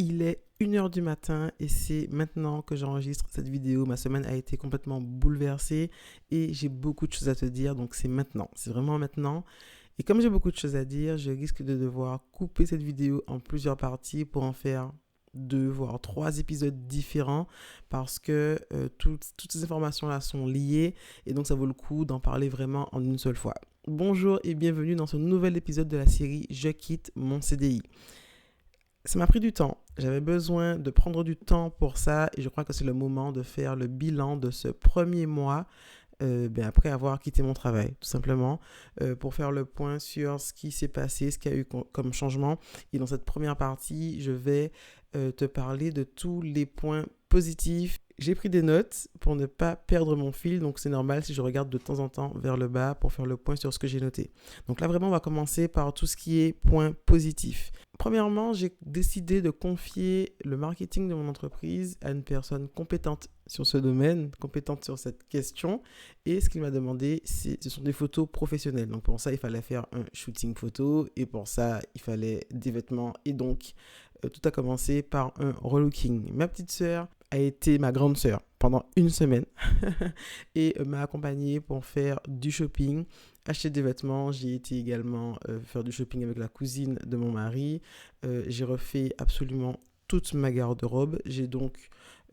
Il est 1 heure du matin et c'est maintenant que j'enregistre cette vidéo. Ma semaine a été complètement bouleversée et j'ai beaucoup de choses à te dire. Donc c'est maintenant, c'est vraiment maintenant. Et comme j'ai beaucoup de choses à dire, je risque de devoir couper cette vidéo en plusieurs parties pour en faire 2 voire 3 épisodes différents parce que toutes ces informations-là sont liées et donc ça vaut le coup d'en parler vraiment en une seule fois. Bonjour et bienvenue dans ce nouvel épisode de la série Je quitte mon CDI. Ça m'a pris du temps. J'avais besoin de prendre du temps pour ça et je crois que c'est le moment de faire le bilan de ce premier mois après avoir quitté mon travail, tout simplement, pour faire le point sur ce qui s'est passé, ce qu'il y a eu comme changement. Et dans cette première partie, je vais te parler de tous les points positifs. J'ai pris des notes pour ne pas perdre mon fil, donc c'est normal si je regarde de temps en temps vers le bas pour faire le point sur ce que j'ai noté. Donc là, vraiment, on va commencer par tout ce qui est points positifs. Premièrement, j'ai décidé de confier le marketing de mon entreprise à une personne compétente sur ce domaine, compétente sur cette question. Et ce qu'il m'a demandé, ce sont des photos professionnelles. Donc pour ça, il fallait faire un shooting photo et pour ça, il fallait des vêtements. Et donc, tout a commencé par un relooking. Ma petite sœur a été ma grande sœur pendant 1 semaine et m'a accompagnée pour faire du shopping, acheter des vêtements. J'ai été également faire du shopping avec la cousine de mon mari. J'ai refait absolument toute ma garde-robe. J'ai donc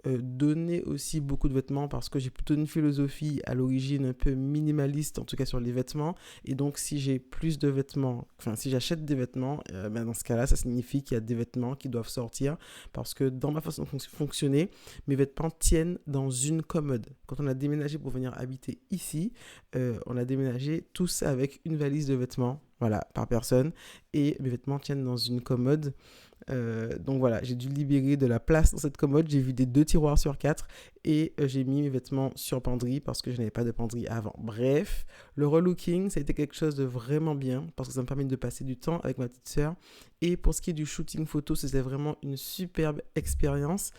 donné aussi beaucoup de vêtements parce que j'ai plutôt une philosophie à l'origine un peu minimaliste, en tout cas sur les vêtements. Et donc, si j'ai plus de vêtements, si j'achète des vêtements, dans ce cas-là, ça signifie qu'il y a des vêtements qui doivent sortir parce que dans ma façon de fonctionner, mes vêtements tiennent dans une commode. Quand on a déménagé pour venir habiter ici, on a déménagé tous avec une valise de vêtements, voilà, par personne. Et mes vêtements tiennent dans une commode. Donc voilà, j'ai dû libérer de la place dans cette commode. J'ai vidé 2 tiroirs sur 4 et j'ai mis mes vêtements sur penderie parce que je n'avais pas de penderie avant. Bref, le relooking, ça a été quelque chose de vraiment bien parce que ça me permet de passer du temps avec ma petite sœur. Et pour ce qui est du shooting photo, c'était vraiment une superbe expérience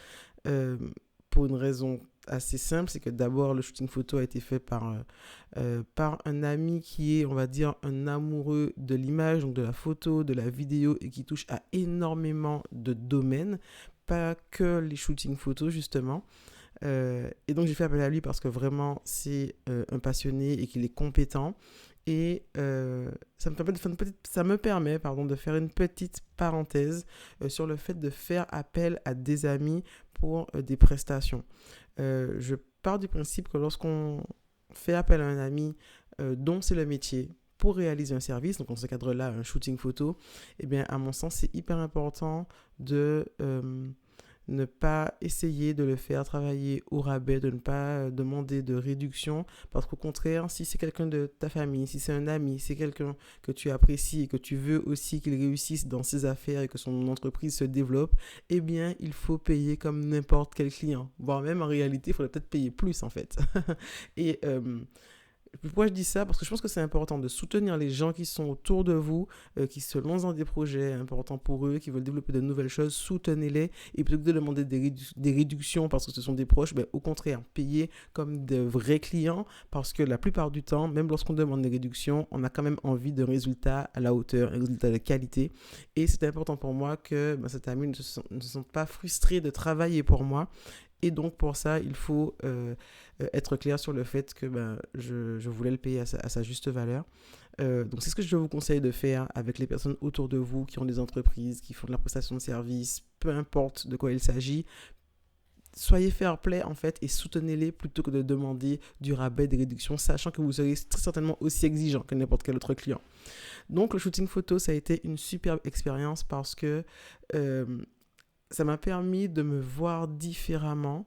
pour une raison assez simple, c'est que d'abord le shooting photo a été fait par un ami qui est, on va dire, un amoureux de l'image, donc de la photo, de la vidéo et qui touche à énormément de domaines, pas que les shootings photos justement. Et donc j'ai fait appel à lui parce que vraiment c'est un passionné et qu'il est compétent. Et ça me permet de faire une petite parenthèse sur le fait de faire appel à des amis pour des prestations. Je pars du principe que lorsqu'on fait appel à un ami dont c'est le métier pour réaliser un service, donc dans ce cadre-là, un shooting photo, eh bien, à mon sens, c'est hyper important de ne pas essayer de le faire travailler au rabais, de ne pas demander de réduction, parce qu'au contraire, si c'est quelqu'un de ta famille, si c'est un ami, si c'est quelqu'un que tu apprécies et que tu veux aussi qu'il réussisse dans ses affaires et que son entreprise se développe, eh bien, il faut payer comme n'importe quel client. Voire même, en réalité, il faudrait peut-être payer plus, en fait. Et pourquoi je dis ça? Parce que je pense que c'est important de soutenir les gens qui sont autour de vous, qui se lancent dans des projets importants pour eux, qui veulent développer de nouvelles choses. Soutenez-les. Et plutôt que de demander des réductions parce que ce sont des proches, au contraire, payez comme de vrais clients parce que la plupart du temps, même lorsqu'on demande des réductions, on a quand même envie d'un résultat à la hauteur, un résultat de qualité. Et c'est important pour moi que cet ami ne se sente pas frustré de travailler pour moi. Et donc, pour ça, il faut être clair sur le fait que je voulais le payer à sa juste valeur. Donc, c'est ce que je vous conseille de faire avec les personnes autour de vous qui ont des entreprises, qui font de la prestation de services, peu importe de quoi il s'agit. Soyez fair play en fait et soutenez-les plutôt que de demander du rabais, des réductions, sachant que vous serez très certainement aussi exigeant que n'importe quel autre client. Donc, le shooting photo, ça a été une superbe expérience parce que ça m'a permis de me voir différemment.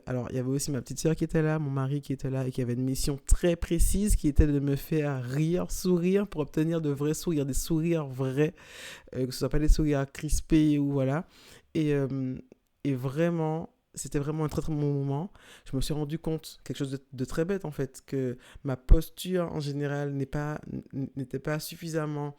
Alors, il y avait aussi ma petite sœur qui était là, mon mari qui était là et qui avait une mission très précise qui était de me faire rire, sourire pour obtenir de vrais sourires, des sourires vrais, que ce ne soit pas des sourires crispés ou voilà. Et vraiment, c'était vraiment un très très bon moment. Je me suis rendu compte, quelque chose de très bête en fait, que ma posture en général n'était pas suffisamment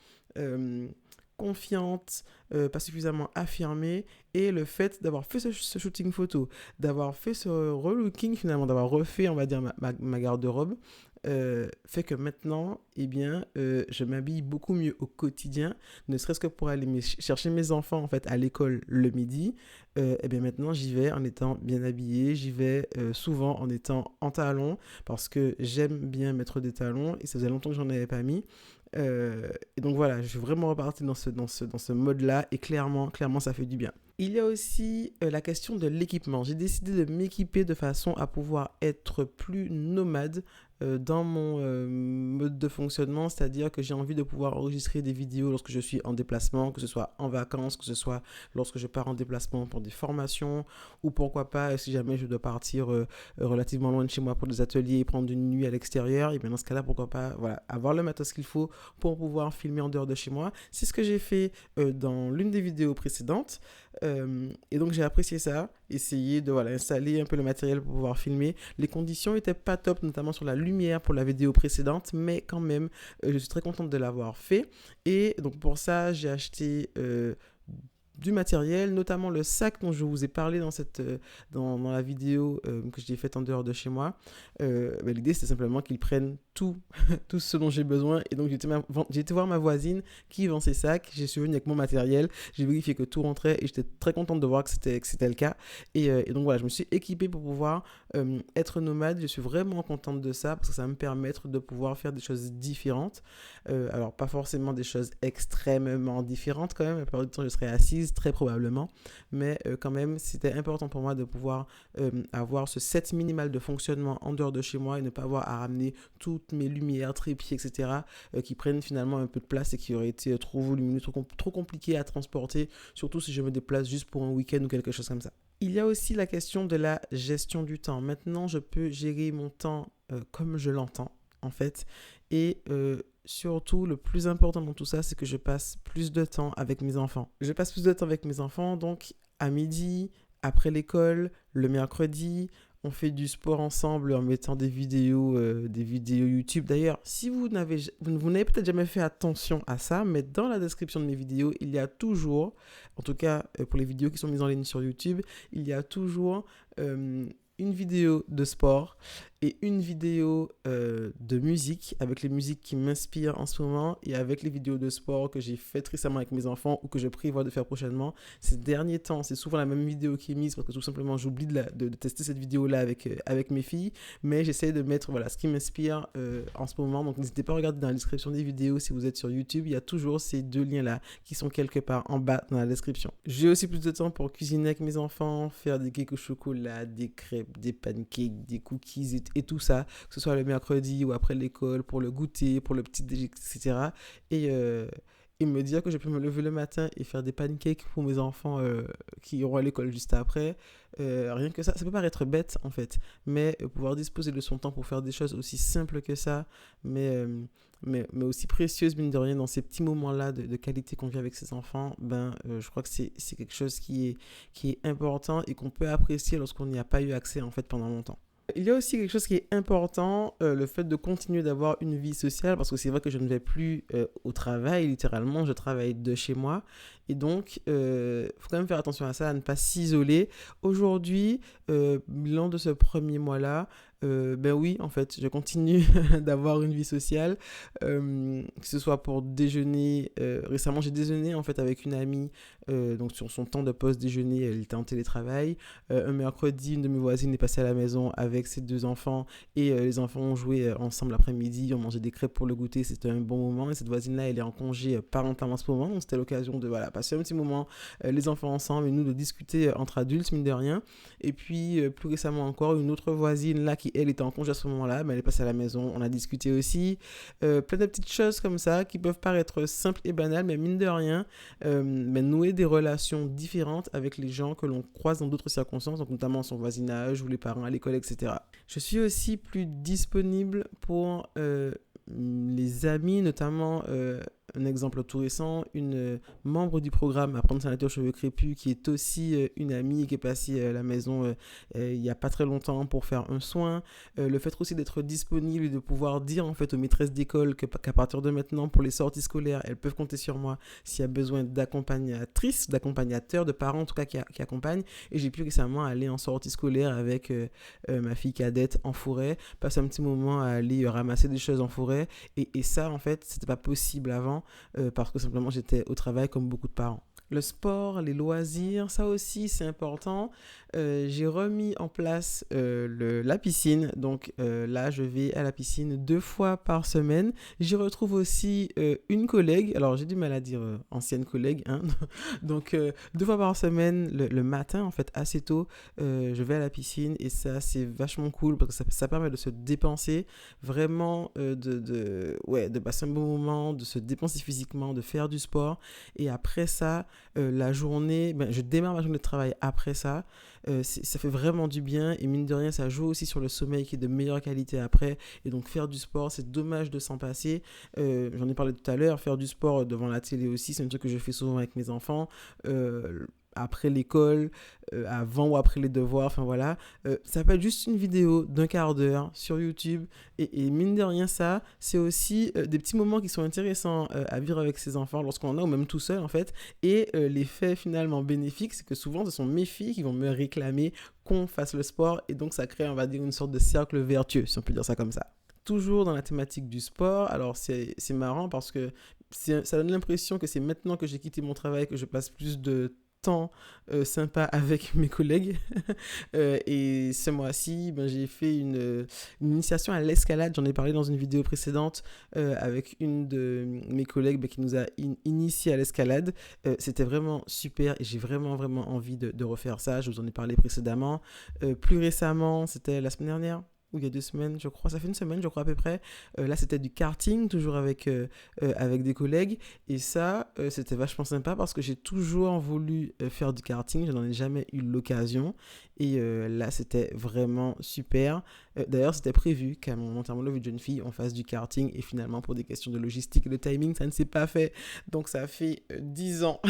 confiante, pas suffisamment affirmée. Et le fait d'avoir fait ce shooting photo, d'avoir fait ce relooking finalement, d'avoir refait, on va dire, ma garde-robe, fait que maintenant, eh bien, je m'habille beaucoup mieux au quotidien, ne serait-ce que pour aller chercher mes enfants en fait à l'école le midi. Eh bien maintenant, j'y vais en étant bien habillée, j'y vais souvent en étant en talons parce que j'aime bien mettre des talons et ça faisait longtemps que j'en avais pas mis. Et donc voilà, je suis vraiment reparti dans ce mode-là et clairement, ça fait du bien. Il y a aussi la question de l'équipement. J'ai décidé de m'équiper de façon à pouvoir être plus nomade dans mon mode de fonctionnement, c'est-à-dire que j'ai envie de pouvoir enregistrer des vidéos lorsque je suis en déplacement, que ce soit en vacances, que ce soit lorsque je pars en déplacement pour des formations, ou pourquoi pas si jamais je dois partir relativement loin de chez moi pour des ateliers et prendre une nuit à l'extérieur, et bien dans ce cas-là, pourquoi pas voilà, avoir le matos qu'il faut pour pouvoir filmer en dehors de chez moi. C'est ce que j'ai fait dans l'une des vidéos précédentes. Et donc j'ai apprécié ça, essayer de installer un peu le matériel pour pouvoir filmer. Les conditions étaient pas top, notamment sur la lumière pour la vidéo précédente, mais quand même, je suis très contente de l'avoir fait. Et donc pour ça, j'ai acheté du matériel, notamment le sac dont je vous ai parlé dans la vidéo que j'ai faite en dehors de chez moi. L'idée, c'était simplement qu'ils prennent tout, tout ce dont j'ai besoin. Et donc, j'ai été voir ma voisine qui vend ses sacs. J'ai suis venue avec mon matériel. J'ai vérifié que tout rentrait et j'étais très contente de voir que c'était le cas. Et donc, voilà, je me suis équipée pour pouvoir être nomade. Je suis vraiment contente de ça parce que ça va me permettre de pouvoir faire des choses différentes. Alors, pas forcément des choses extrêmement différentes quand même. La plupart du temps, je serai assise, très probablement. Mais quand même, c'était important pour moi de pouvoir avoir ce set minimal de fonctionnement en dehors de chez moi et ne pas avoir à ramener toutes mes lumières, trépieds, etc. Qui prennent finalement un peu de place et qui auraient été trop volumineux, trop compliqués à transporter, surtout si je me déplace juste pour un week-end ou quelque chose comme ça. Il y a aussi la question de la gestion du temps. Maintenant, je peux gérer mon temps comme je l'entends, en fait. Et surtout, le plus important dans tout ça, c'est que je passe plus de temps avec mes enfants. Je passe plus de temps avec mes enfants, donc à midi, après l'école, le mercredi, on fait du sport ensemble en mettant des vidéos YouTube. D'ailleurs, si vous n'avez peut-être jamais fait attention à ça, mais dans la description de mes vidéos, il y a toujours, en tout cas pour les vidéos qui sont mises en ligne sur YouTube, il y a toujours une vidéo de sport et une vidéo de musique avec les musiques qui m'inspirent en ce moment et avec les vidéos de sport que j'ai faites récemment avec mes enfants ou que je prévois de faire prochainement. Ces derniers temps, c'est souvent la même vidéo qui est mise parce que tout simplement j'oublie de tester cette vidéo-là avec mes filles, mais j'essaie de mettre ce qui m'inspire en ce moment. Donc n'hésitez pas à regarder dans la description des vidéos si vous êtes sur YouTube, il y a toujours ces deux liens-là qui sont quelque part en bas dans la description. J'ai aussi plus de temps pour cuisiner avec mes enfants, faire des cakes au chocolat, des crêpes, des pancakes, des cookies et tout ça, que ce soit le mercredi ou après l'école, pour le goûter, pour le petit déjeuner, etc. Et me dire que je peux me lever le matin et faire des pancakes pour mes enfants qui iront à l'école juste après. Rien que ça peut paraître bête en fait, mais pouvoir disposer de son temps pour faire des choses aussi simples que ça, mais aussi précieuses mine de rien dans ces petits moments-là de qualité qu'on vit avec ses enfants, je crois que c'est quelque chose qui est important et qu'on peut apprécier lorsqu'on n'y a pas eu accès en fait pendant longtemps. Il y a aussi quelque chose qui est important, le fait de continuer d'avoir une vie sociale, parce que c'est vrai que je ne vais plus au travail, littéralement, je travaille de chez moi. Et donc, faut quand même faire attention à ça, à ne pas s'isoler. Aujourd'hui, bilan de ce premier mois-là, oui, en fait, je continue d'avoir une vie sociale, que ce soit pour déjeuner. Récemment, j'ai déjeuné en fait avec une amie, donc sur son temps de pause déjeuner, elle était en télétravail. Un mercredi, une de mes voisines est passée à la maison avec ses deux enfants et les enfants ont joué ensemble l'après-midi, ont mangé des crêpes pour le goûter, c'était un bon moment. Et cette voisine-là, elle est en congé parental en ce moment, donc c'était l'occasion de passer un petit moment, les enfants ensemble et nous de discuter entre adultes, mine de rien. Et puis, plus récemment encore, une autre voisine là qui, elle, était en congé à ce moment-là, mais elle est passée à la maison, on a discuté aussi. Plein de petites choses comme ça qui peuvent paraître simples et banales, mais mine de rien, nouer des relations différentes avec les gens que l'on croise dans d'autres circonstances, donc notamment son voisinage ou les parents à l'école, etc. Je suis aussi plus disponible pour les amis, notamment un exemple tout récent, une membre du programme Apprendre sa nature cheveux crépus qui est aussi une amie qui est passée à la maison il n'y a pas très longtemps pour faire un soin. Le fait aussi d'être disponible et de pouvoir dire en fait aux maîtresses d'école qu'à partir de maintenant pour les sorties scolaires, elles peuvent compter sur moi s'il y a besoin d'accompagnatrices, d'accompagnateurs, de parents en tout cas qui accompagnent. Et j'ai pu récemment aller en sortie scolaire avec ma fille cadette en forêt, passer un petit moment à aller ramasser des choses en forêt. Et ça, en fait, c'était pas possible avant parce que simplement j'étais au travail comme beaucoup de parents. Le sport, les loisirs, ça aussi c'est important. J'ai remis en place la piscine. Donc là, je vais à la piscine 2 fois par semaine. J'y retrouve aussi une collègue. Alors j'ai du mal à dire ancienne collègue. Hein. Donc 2 fois par semaine, le matin en fait, assez tôt, je vais à la piscine. Et ça, c'est vachement cool parce que ça permet de se dépenser. Vraiment de passer un bon moment, de se dépenser physiquement, de faire du sport. Et après ça, la journée, je démarre ma journée de travail après ça. Ça fait vraiment du bien et mine de rien, ça joue aussi sur le sommeil qui est de meilleure qualité après. Et donc faire du sport, c'est dommage de s'en passer. J'en ai parlé tout à l'heure, faire du sport devant la télé aussi, c'est un truc que je fais souvent avec mes enfants. Après l'école, avant ou après les devoirs, enfin voilà. Ça peut être juste une vidéo d'un quart d'heure sur YouTube et mine de rien ça, c'est aussi des petits moments qui sont intéressants à vivre avec ses enfants lorsqu'on en a ou même tout seul en fait. Et l'effet finalement bénéfique, c'est que souvent ce sont mes filles qui vont me réclamer qu'on fasse le sport et donc ça crée, on va dire, une sorte de cercle vertueux, si on peut dire ça comme ça. Toujours dans la thématique du sport, alors c'est marrant parce que ça donne l'impression que c'est maintenant que j'ai quitté mon travail que je passe plus de temps sympa avec mes collègues et ce mois-ci j'ai fait une initiation à l'escalade. J'en ai parlé dans une vidéo précédente avec une de mes collègues qui nous a initié à l'escalade. C'était vraiment super et j'ai vraiment envie de refaire ça. Je vous en ai parlé précédemment. Plus récemment, c'était la semaine dernière ou il y a 2 semaines, je crois, ça fait une semaine, je crois à peu près. Là, c'était du karting, toujours avec des collègues. Et ça, c'était vachement sympa parce que j'ai toujours voulu faire du karting. Je n'en ai jamais eu l'occasion. Et là, c'était vraiment super. D'ailleurs, c'était prévu qu'à mon enterrement de vie de jeune fille, on fasse du karting. Et finalement, pour des questions de logistique et de timing, ça ne s'est pas fait. Donc, ça fait 10 ans,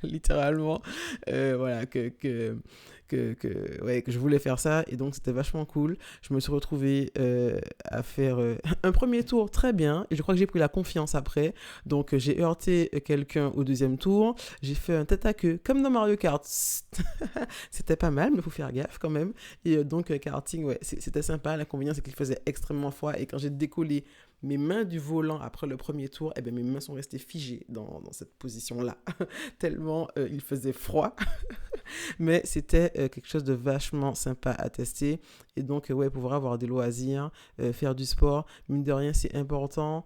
littéralement, voilà, que je voulais faire ça et donc c'était vachement cool. Je me suis retrouvé à faire un premier tour très bien et je crois que j'ai pris la confiance après. Donc j'ai heurté quelqu'un au deuxième tour. J'ai fait un tête à queue comme dans Mario Kart. C'était pas mal mais il faut faire gaffe quand même. Et donc karting, ouais, c'était sympa. L'inconvénient c'est qu'il faisait extrêmement froid et quand j'ai décollé mes mains du volant après le premier tour, mes mains sont restées figées dans cette position-là, tellement il faisait froid. Mais c'était quelque chose de vachement sympa à tester. Et donc, pouvoir avoir des loisirs, faire du sport, mine de rien, c'est important.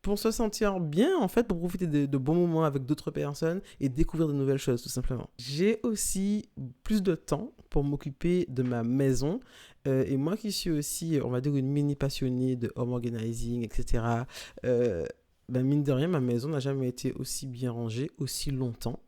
Pour se sentir bien, en fait, pour profiter de bons moments avec d'autres personnes et découvrir de nouvelles choses, tout simplement. J'ai aussi plus de temps pour m'occuper de ma maison. Et moi qui suis aussi, on va dire, une mini passionnée de home organizing, etc., mine de rien, ma maison n'a jamais été aussi bien rangée, aussi longtemps.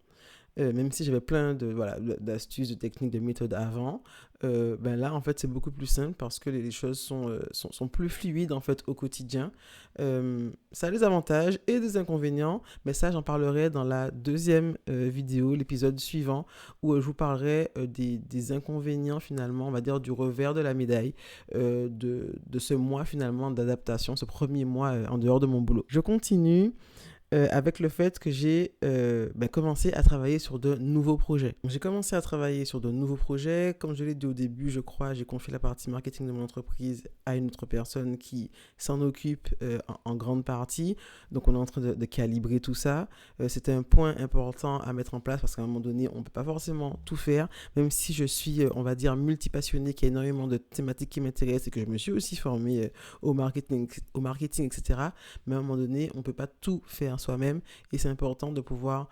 Même si j'avais plein d'astuces, de techniques, de méthodes avant, là en fait c'est beaucoup plus simple parce que les choses sont plus fluides en fait au quotidien. Ça a des avantages et des inconvénients, mais ça j'en parlerai dans la deuxième vidéo, l'épisode suivant, où je vous parlerai des inconvénients finalement, on va dire du revers de la médaille de ce mois finalement d'adaptation, ce premier mois en dehors de mon boulot. Je continue. Avec le fait que j'ai commencé à travailler sur de nouveaux projets. Donc, j'ai commencé à travailler sur de nouveaux projets. Comme je l'ai dit au début, je crois, j'ai confié la partie marketing de mon entreprise à une autre personne qui s'en occupe en grande partie. Donc, on est en train de calibrer tout ça. C'était un point important à mettre en place parce qu'à un moment donné, on ne peut pas forcément tout faire. Même si je suis, on va dire, multipassionnée, qu'il y a énormément de thématiques qui m'intéressent et que je me suis aussi formée au marketing, etc. Mais à un moment donné, on ne peut pas tout faire soi-même et c'est important de pouvoir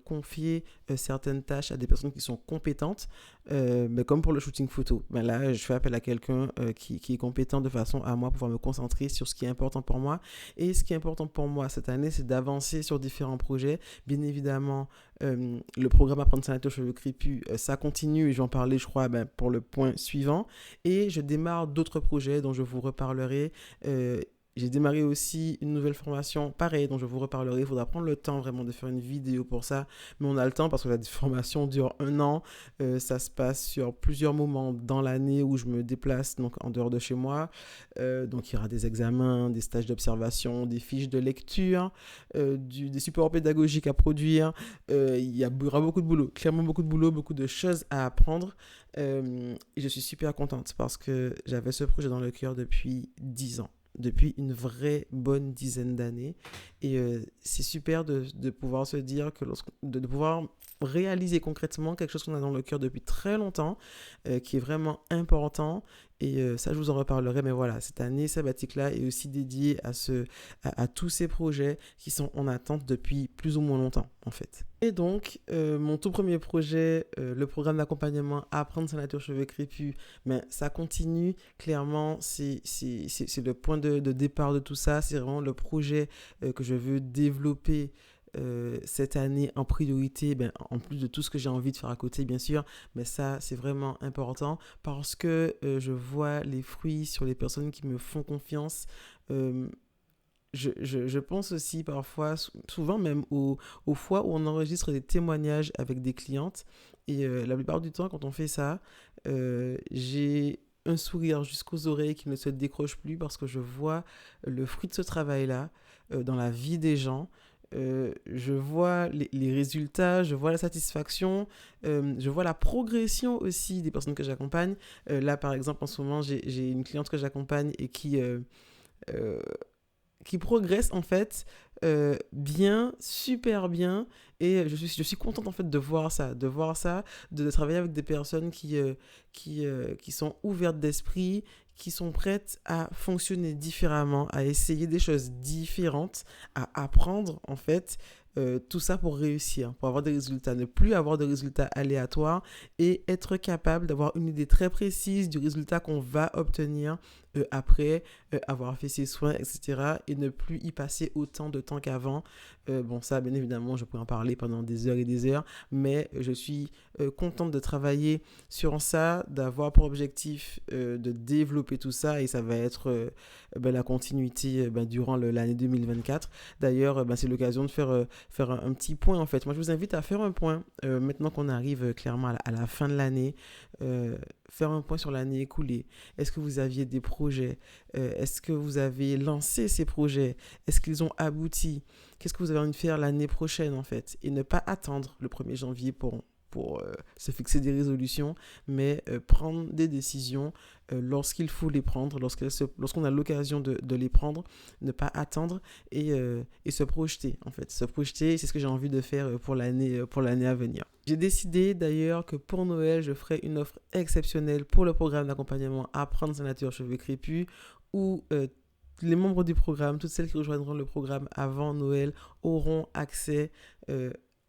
confier certaines tâches à des personnes qui sont compétentes, comme pour le shooting photo. Là, je fais appel à quelqu'un qui est compétent de façon à moi pouvoir me concentrer sur ce qui est important pour moi. Et ce qui est important pour moi cette année, c'est d'avancer sur différents projets. Bien évidemment, le programme Apprendre sa nature cheveux crépus, ça continue et je vais en parler, je crois, pour le point suivant. Et je démarre d'autres projets dont je vous reparlerai J'ai démarré aussi une nouvelle formation, pareil, dont je vous reparlerai. Il faudra prendre le temps vraiment de faire une vidéo pour ça. Mais on a le temps parce que la formation dure 1 an. Ça se passe sur plusieurs moments dans l'année où je me déplace donc en dehors de chez moi. Donc il y aura des examens, des stages d'observation, des fiches de lecture, des supports pédagogiques à produire. Il y aura beaucoup de boulot, clairement beaucoup de boulot, beaucoup de choses à apprendre. Et je suis super contente parce que j'avais ce projet dans le cœur depuis 10 ans, depuis une vraie bonne dizaine d'années. Et c'est super de pouvoir se dire que de pouvoir réaliser concrètement quelque chose qu'on a dans le cœur depuis très longtemps, qui est vraiment important. Et ça, je vous en reparlerai. Mais voilà, cette année sabbatique-là est aussi dédiée à tous ces projets qui sont en attente depuis plus ou moins longtemps, en fait. Et donc, mon tout premier projet, le programme d'accompagnement Apprendre sa nature cheveux crépus, mais ça continue. Clairement, c'est le point de départ de tout ça. C'est vraiment le projet que je veux développer cette année en priorité, en plus de tout ce que j'ai envie de faire à côté, bien sûr, mais ça, c'est vraiment important parce que je vois les fruits sur les personnes qui me font confiance. Euh, je pense aussi parfois, souvent même aux fois où on enregistre des témoignages avec des clientes. Et la plupart du temps, quand on fait ça, j'ai un sourire jusqu'aux oreilles qui ne se décroche plus parce que je vois le fruit de ce travail-là dans la vie des gens. Je vois les résultats, je vois la satisfaction, je vois la progression aussi des personnes que j'accompagne. Là, par exemple, en ce moment, j'ai une cliente que j'accompagne et euh, qui progresse en fait bien, super bien. Et je suis contente en fait de travailler avec des personnes qui sont ouvertes d'esprit, qui sont prêtes à fonctionner différemment, à essayer des choses différentes, à apprendre en fait tout ça pour réussir, pour avoir des résultats, ne plus avoir de résultats aléatoires et être capable d'avoir une idée très précise du résultat qu'on va obtenir après avoir fait ses soins, etc. et ne plus y passer autant de temps qu'avant. Bon, ça, bien évidemment, je pourrais en parler pendant des heures et des heures, mais je suis contente de travailler sur ça, d'avoir pour objectif de développer tout ça et ça va être la continuité durant l'année 2024. D'ailleurs, c'est l'occasion de faire un petit point en fait. Moi, je vous invite à faire un point maintenant qu'on arrive clairement à la fin de l'année. Faire un point sur l'année écoulée. Est-ce que vous aviez des projets? Est-ce que vous avez lancé ces projets? Est-ce qu'ils ont abouti? Qu'est-ce que vous avez envie de faire l'année prochaine en fait? Et ne pas attendre le 1er janvier pour se fixer des résolutions, mais prendre des décisions lorsqu'il faut les prendre, lorsqu'on a l'occasion de les prendre, ne pas attendre et se projeter en fait. Se projeter, c'est ce que j'ai envie de faire pour l'année à venir. J'ai décidé d'ailleurs que pour Noël, je ferai une offre exceptionnelle pour le programme d'accompagnement Apprendre sa nature cheveux crépus où les membres du programme, toutes celles qui rejoindront le programme avant Noël, auront accès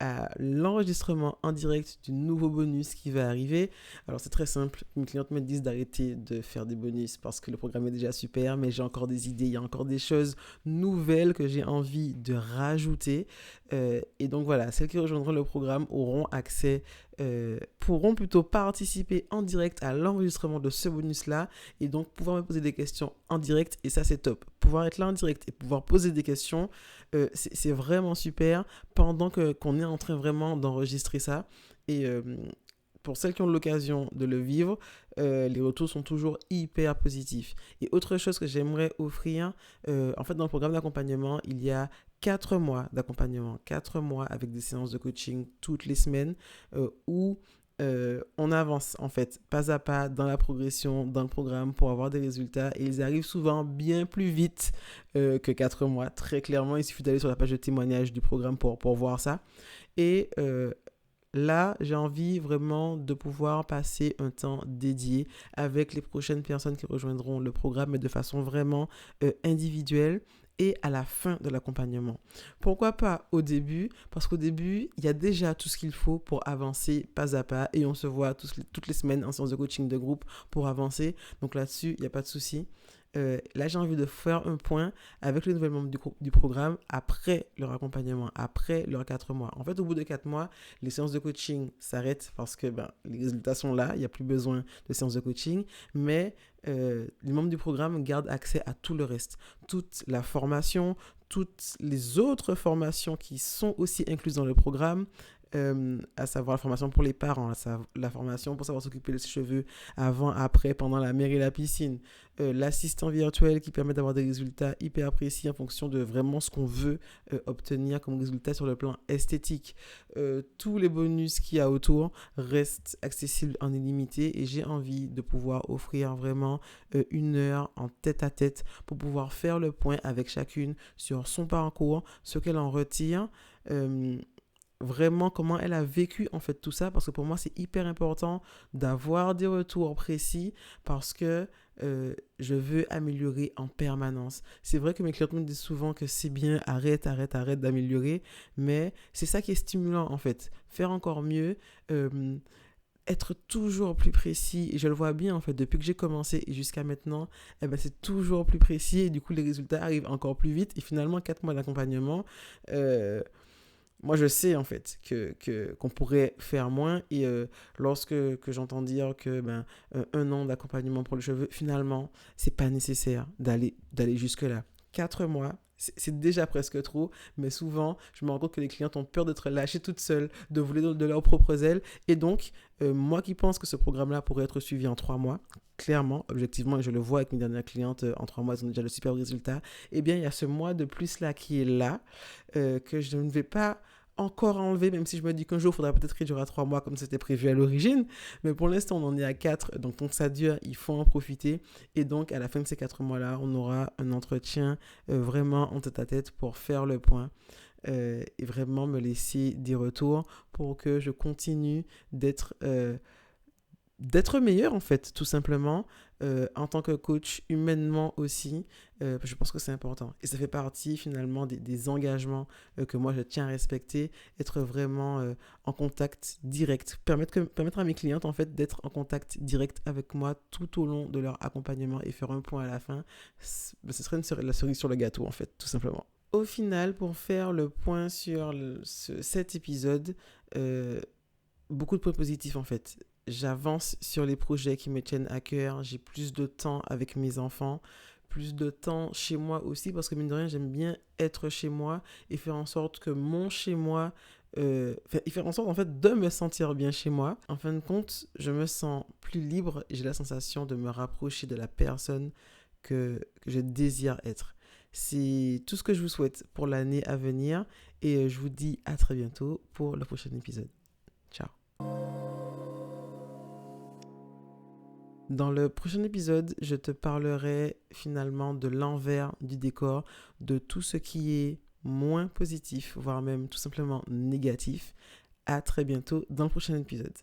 à l'enregistrement en direct du nouveau bonus qui va arriver. Alors c'est très simple, mes clientes me disent d'arrêter de faire des bonus parce que le programme est déjà super, mais j'ai encore des idées, il y a encore des choses nouvelles que j'ai envie de rajouter. Et donc voilà, celles qui rejoindront le programme auront accès, pourront plutôt participer en direct à l'enregistrement de ce bonus-là et donc pouvoir me poser des questions en direct et ça c'est top. Pouvoir être là en direct et pouvoir poser des questions, c'est vraiment super pendant qu'on est en train vraiment d'enregistrer ça. Et pour celles qui ont l'occasion de le vivre, les retours sont toujours hyper positifs. Et autre chose que j'aimerais offrir, en fait dans le programme d'accompagnement, il y a 4 mois d'accompagnement, 4 mois avec des séances de coaching toutes les semaines où on avance en fait pas à pas dans la progression, dans le programme pour avoir des résultats et ils arrivent souvent bien plus vite que 4 mois. Très clairement, il suffit d'aller sur la page de témoignage du programme pour voir ça. Et là, j'ai envie vraiment de pouvoir passer un temps dédié avec les prochaines personnes qui rejoindront le programme, mais de façon vraiment individuelle et à la fin de l'accompagnement. Pourquoi pas au début? Parce qu'au début, il y a déjà tout ce qu'il faut pour avancer pas à pas et on se voit toutes les semaines en séance de coaching de groupe pour avancer. Donc là-dessus, il n'y a pas de souci. là, j'ai envie de faire un point avec les nouvelles membres du programme après leur accompagnement, après leurs 4 mois. En fait, au bout de 4 mois, les séances de coaching s'arrêtent parce que les résultats sont là, il n'y a plus besoin de séances de coaching, mais les membres du programme gardent accès à tout le reste, toute la formation, toutes les autres formations qui sont aussi incluses dans le programme, à savoir la formation pour les parents, la formation pour savoir s'occuper de ses cheveux avant, après, pendant la mer et la piscine, l'assistant virtuel qui permet d'avoir des résultats hyper précis en fonction de vraiment ce qu'on veut obtenir comme résultat sur le plan esthétique. Tous les bonus qu'il y a autour restent accessibles en illimité et j'ai envie de pouvoir offrir vraiment 1 heure en tête-à-tête pour pouvoir faire le point avec chacune sur son parcours, ce qu'elle en retire, vraiment comment elle a vécu en fait tout ça, parce que pour moi c'est hyper important d'avoir des retours précis parce que je veux améliorer en permanence. C'est vrai que mes clients me disent souvent que c'est bien, arrête d'améliorer, mais c'est ça qui est stimulant en fait, faire encore mieux, être toujours plus précis, et je le vois bien en fait, depuis que j'ai commencé et jusqu'à maintenant, c'est toujours plus précis et du coup les résultats arrivent encore plus vite et finalement 4 mois d'accompagnement, moi, je sais en fait qu'on pourrait faire moins et lorsque que j'entends dire que 1 an d'accompagnement pour les cheveux, finalement, c'est pas nécessaire d'aller jusque-là. 4 mois, c'est déjà presque trop, mais souvent, je me rends compte que les clientes ont peur d'être lâchées toutes seules, de voler de leurs propres ailes. Et donc, moi qui pense que ce programme-là pourrait être suivi en 3 mois, clairement, objectivement, et je le vois avec mes dernières clientes, en 3 mois, elles ont déjà de super résultats, eh bien, il y a ce mois de plus là qui est là, que je ne vais pas encore enlever, même si je me dis qu'un jour, il faudra peut-être réduire à 3 mois comme c'était prévu à l'origine. Mais pour l'instant, on en est à 4. Donc, tant que ça dure, il faut en profiter. Et donc, à la fin de ces 4 mois-là, on aura un entretien vraiment en tête-à-tête pour faire le point et vraiment me laisser des retours pour que je continue d'être meilleur en fait, tout simplement, en tant que coach, humainement aussi, je pense que c'est important. Et ça fait partie finalement des engagements que moi je tiens à respecter, être vraiment en contact direct, permettre à mes clientes en fait d'être en contact direct avec moi tout au long de leur accompagnement et faire un point à la fin, ce serait la cerise sur le gâteau en fait, tout simplement. Au final, pour faire le point sur cet épisode, beaucoup de points positifs en fait. J'avance sur les projets qui me tiennent à cœur, j'ai plus de temps avec mes enfants, plus de temps chez moi aussi, parce que mine de rien, j'aime bien être chez moi et faire en sorte que mon chez moi, et faire en sorte en fait de me sentir bien chez moi. En fin de compte, je me sens plus libre et j'ai la sensation de me rapprocher de la personne que je désire être. C'est tout ce que je vous souhaite pour l'année à venir et je vous dis à très bientôt pour le prochain épisode. Ciao. Dans le prochain épisode, je te parlerai finalement de l'envers du décor, de tout ce qui est moins positif, voire même tout simplement négatif. À très bientôt dans le prochain épisode.